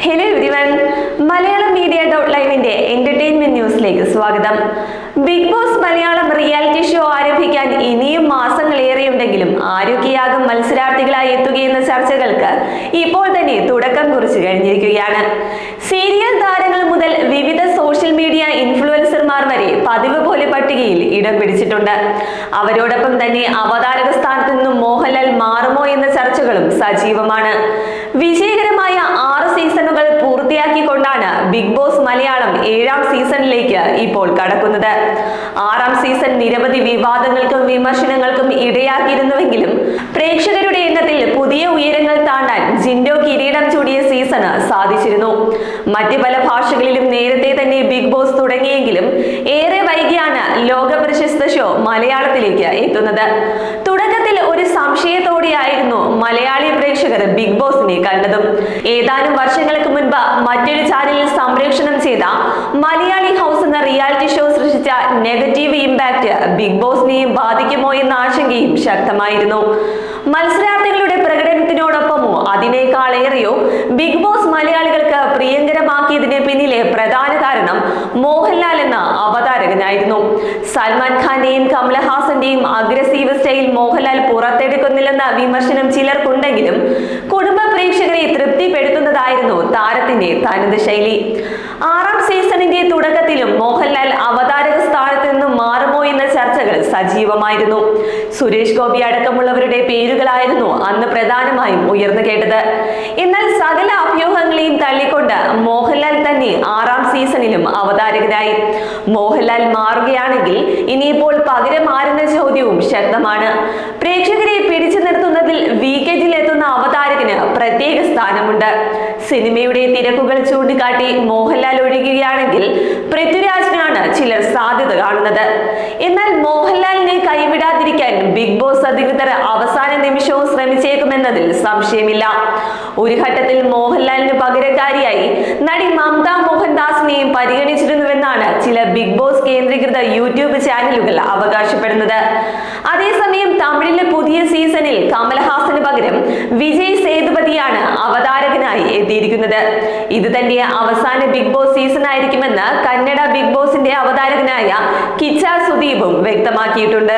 Hello everyone, Malayalam Media Liveന്റെ entertainment ന്യൂസിലേക്ക് സ്വാഗതം. Bigg Boss Malayalam reality show ആരംഭിക്കാൻ ഇനിയും മാസങ്ങളേറെയുണ്ടെങ്കിലും ആരൊക്കെയാകും മത്സരാർത്ഥികളായി എത്തുകയെന്ന ചർച്ചകൾക്ക് ഇപ്പോൾ തന്നെ തുടക്കം കുറിച്ചു കഴിഞ്ഞിരിക്കുകയാണ്. സീരിയൽ താരങ്ങൾ മുതൽ വിവിധ സോഷ്യൽ മീഡിയ ഇൻഫ്ലുവൻസർമാർ വരെ പതിവ് പോലെ പട്ടികയിൽ ഇടം പിടിച്ചിട്ടുണ്ട്. അവരോടൊപ്പം തന്നെ അവതാരക സ്ഥാനത്ത് നിന്നും മോഹൻലാൽ മാറുമോ എന്ന ചർച്ചകളും സജീവമാണ്. വിജയകരമായ 6 സീസണുകൾ പൂർത്തിയാക്കിക്കൊണ്ടാണ് ബിഗ് ബോസ് മലയാളം 7ാം സീസണിലേക്ക് ഇപ്പോൾ കടക്കുന്നത്. 6ാം സീസൺ നിരവധി വിവാദങ്ങൾക്കും വിമർശനങ്ങൾക്കും ഇടയാക്കിയിരുന്നുവെങ്കിലും പ്രേക്ഷകരുടെ എണ്ണത്തിൽ പുതിയ ഉയരങ്ങൾ താണ്ടാൻ ജിൻഡോ കിരീടം ചൂടിയ സീസണ് സാധിച്ചിരുന്നു. മറ്റ് പല ഭാഷകളിലും നേരത്തെ തന്നെ ബിഗ് ബോസ് തുടങ്ങിയെങ്കിലും ഏറെ വൈകിയാണ് ലോക പ്രശസ്ത ഷോ മലയാളത്തിലേക്ക് എത്തുന്നത്. തുടക്കത്തിൽ ഒരു സംശയത്തോടെയായിരുന്നു മലയാളി പ്രേക്ഷകർ ബിഗ് ബോസിനെ കണ്ടതും. ഏതാനും വർഷങ്ങൾക്ക് മുൻപ് മറ്റൊരു ചാനലിൽ സംപ്രേഷണം ചെയ്ത മലയാളി ഹൗസ് എന്ന റിയാലിറ്റി ഷോ സൃഷ്ടിച്ച നെഗറ്റീവ് ഇമ്പാക്ട് ബിഗ് ബോസിനെയും ബാധിക്കുമോ എന്ന ആശങ്കയും ശക്തമായിരുന്നു. മത്സരാർത്ഥികളുടെ പ്രകടനത്തിനോടൊപ്പമോ അതിനേക്കാളേറെയോ ബിഗ് ബോസ് മലയാളികൾക്ക് പ്രിയങ്കരമാക്കിയതിന് പിന്നിലെ പ്രധാന കാരണം മോഹൻലാൽ എന്ന അവതാരകനായിരുന്നു. സൽമാൻ ഖാന്റെയും കമലഹാസന്റെയും അഗ്രസീവ് സ്റ്റൈൽ മോഹൻലാൽ പുറത്തെടുക്കുന്നില്ലെന്ന വിമർശനം ചിലർക്കുണ്ടെങ്കിലും കുടുംബ പ്രേക്ഷകരെ തൃപ്തിപ്പെടുത്തുന്നതായിരുന്നു താരത്തിന്റെ തനത് ശൈലി. 6ാം സീസണിന്റെ തുടക്കത്തിലും മോഹൻലാൽ അവതാരക സ്ഥാനത്ത് നിന്നും മാറുമോ എന്ന ചർച്ചകൾ സജീവമായിരുന്നു. സുരേഷ് ഗോപി അടക്കമുള്ളവരുടെ പേരുകളായിരുന്നു അന്ന് പ്രധാനമായും ഉയർന്നു കേട്ടത്. എന്നാൽ സകല അഭ്യൂഹങ്ങളെയും തള്ളിക്കൊണ്ട് മോഹൻലാൽ തന്നെ 6ാം സീസണിലും അവതാരകനായി. മോഹൻലാൽ മാറുകയാണെങ്കിൽ ഇനിയിപ്പോൾ പകരം ആരെന്ന ചോദ്യവും ശക്തമാണ്. പ്രേക്ഷകരെ പിടിച്ചു നിർത്തുന്നതിൽ വീക്കെൻഡിൽ എത്തുന്ന അവതാരകന് പ്രത്യേക സ്ഥാനമുണ്ട്. സിനിമയുടെ തിരക്കുകൾ ചൂണ്ടിക്കാട്ടി മോഹൻലാൽ ഒഴിയുകയാണെങ്കിൽ പൃഥ്വിരാജിനാണ് ചിലർ സാധ്യത കാണുന്നത്. എന്നാൽ മോഹൻലാലിനെ കൈവിടാതിരിക്കാൻ ബിഗ് ബോസ് അധികൃതർ അവസാന നിമിഷവും ശ്രമിച്ചേക്കുമെന്നതിൽ സംശയമില്ല. ഒരു ഘട്ടത്തിൽ മോഹൻലാലിന് പകരക്കാരിയായി നടി മമത മോഹൻദാസിനെയും പരിഗണിച്ചിരുന്നുവെന്നാണ് ചില ബിഗ് ബോസ് കേന്ദ്രീകൃത യൂട്യൂബ് ചാനലുകൾ അവകാശപ്പെടുന്നത്. അതേസമയം തമിഴിലെ പുതിയ സീസണിൽ കമൽഹാസന് പകരം വിജയ് സേതുപതിയാണ് അവതാരകനായി എത്തിയിരിക്കുന്നത്. ഇത് തന്നെ അവസാന ബിഗ് ബോസ് സീസൺ ആയിരിക്കുമെന്ന് കന്നഡ ബിഗ് ബോസിന്റെ അവതാരകനായ കിച്ച സുദീപും വ്യക്തമാക്കിയിട്ടുണ്ട്.